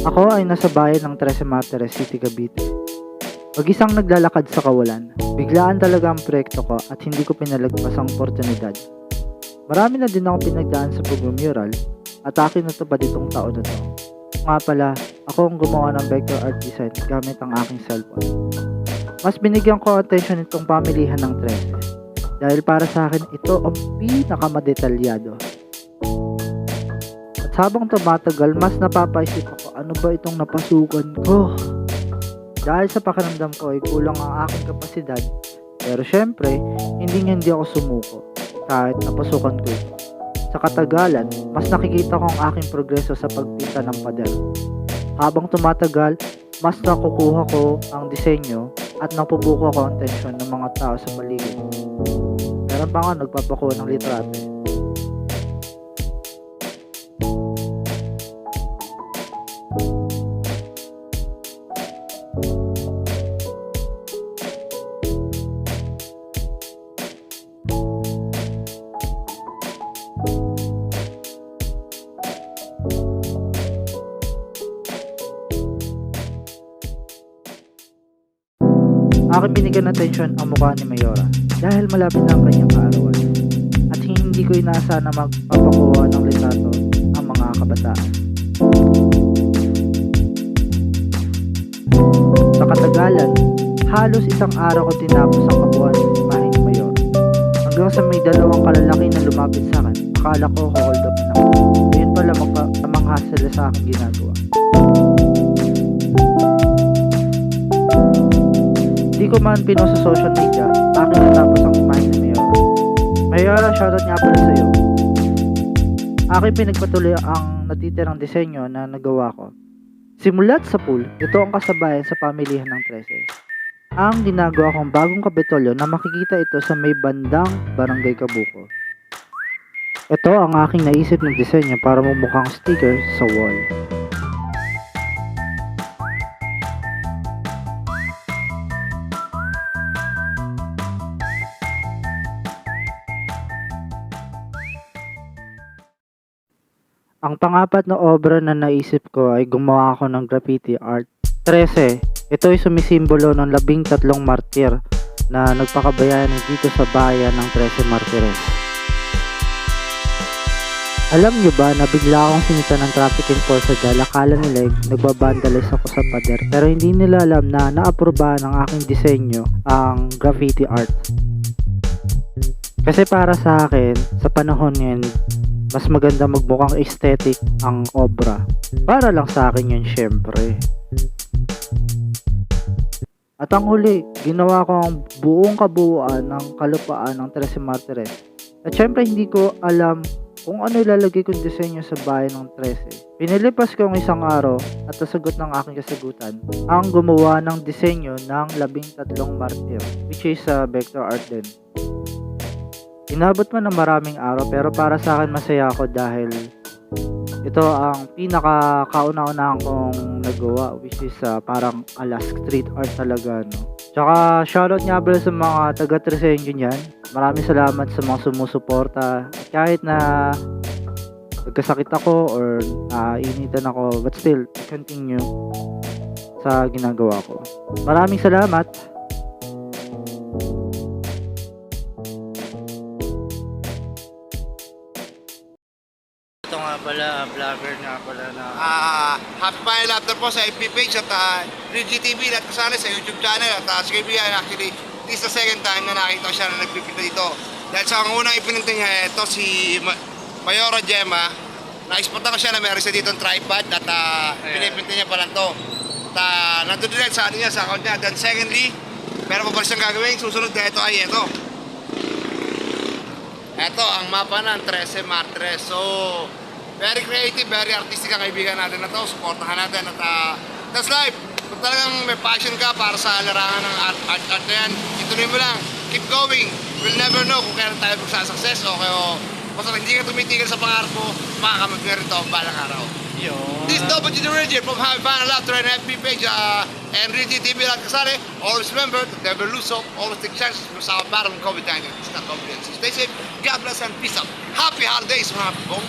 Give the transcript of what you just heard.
Ako ay nasa bayan ng Trece Martires City, Cavite. Mag-isang naglalakad sa kawalan. Biglaan talaga ang proyekto ko at hindi ko pinalagpas ang oportunidad. Marami na din ako pinagdaan sa pagmumural at akin natupad itong taon na to. Nga pala, ako ang gumawa ng vector art design gamit ang aking cellphone. Mas binigyan ko atensyon itong pamilihan ng Trece dahil para sa akin ito ang pinakamadetalyado. At habang tumatagal, mas napapaisip ako ano ba itong napasukan ko. Dahil sa pakiramdam ko ay kulang ang aking kapasidad, pero syempre, hindi ako sumuko kahit napasukan ko ito. Sa katagalan, mas nakikita ko ang aking progreso sa pagpinta ng pader. Habang tumatagal, mas nakukuha ko ang disenyo at napubuko ko ang tensyon ng mga tao sa paligid. Meron pa nga nagpapakuha ng litrato. Aking binigyan ng atensyon ang mukha ni Mayora dahil malapit na ang kanyang kaarawan at hindi ko inaasahan na magpapakuha ng litrato ang mga kabataan. Sa katagalan, halos isang araw ko tinapos ang kabuuan ng imahe ni Mayora hanggang sa may dalawang kalalaki na lumapit sa akin. Akala ko hold up na ako. Ayun pala magkamangha sila sa aking ginagawa. Hindi ko man pinost sa social media, akin natapos ang imahe ni Mayora. Mayora, shoutout nga pala sa'yo. Akin pinagpatuloy ang natitirang disenyo na nagawa ko. Simulat sa pool, ito ang kasabayan sa pamilihan ng Trece. Ang ginagawa kong bagong kapitolyo na makikita ito sa may bandang Barangay Kabuko. Ito ang aking naisip ng disenyo para mumukhang sticker sa wall. Ang pangapat na obra na naisip ko ay gumawa ako ng graffiti art. 13. Ito ay sumisimbolo ng 13 martir na nagpakabayani dito sa bayan ng Trece Martires. Alam nyo ba na bigla akong sinita ng traffic enforcer dahil akala nila nagbabandalize ako sa pader, pero hindi nila alam na naaprubahan ng aking disenyo ang graffiti art. Kasi para sa akin, sa panahon ngayon, mas maganda magmukhang aesthetic ang obra. Para lang sa akin yun syempre. At ang huli, ginawa ko ang buong kabuuan ng kalupaan ng Trece Martires. At syempre hindi ko alam kung ano ilalagay kong disenyo sa bayan ng Trece. Pinilipas ko ang isang araw at nasagot ng aking kasagutan ang gumawa ng disenyo ng 13 martir, which is vector art din. Inabot man ng maraming araw pero para sa akin masaya ako dahil ito ang pinaka-kauna-unahan kong nagawa, which is parang ala street art talaga, no? Tsaka shoutout nga pala sa mga taga-Tresenyo niyan. Maraming salamat sa mga sumusuporta. Kahit na nagkasakit ako or initan ako, but still continue sa ginagawa ko. Maraming salamat. Ito nga pala, vlogger nga pala na Happy Final After po sa FB page at RGTV at kasali sa YouTube channel at si KBI actually this is the second time na nakita ko siya na nagpipinta dito dahil sa unang ipinunta niya ito si Mayora Gemma. Na-exportan ko siya na meron siya dito ng tripod at pinipinta niya pa lang to at nandun din sa ano niya sa account niya. Then secondly, meron pa pala siyang gagawin susunod na ito ay ito ang mapa ng Trece Martires. So very creative, very artistic ang kaibigan natin na to. Supportahan natin at that's life. Kung talagang may passion ka para sa larangan ng art na yan, ituloy mo lang. Keep going. We'll never know kung kailan tayo magsasuccess o basta hindi ka tumitigil sa pangarap mo, makakamag na rin ito balang araw. This is WG The Rigid from Happy Final Laughter and FB page and Rigid TV at kasali. Always remember to never lose hope, always take chances from our battle with COVID-19. It's not COVID-19. Stay safe, God bless and peace out. Happy holidays mga kapong.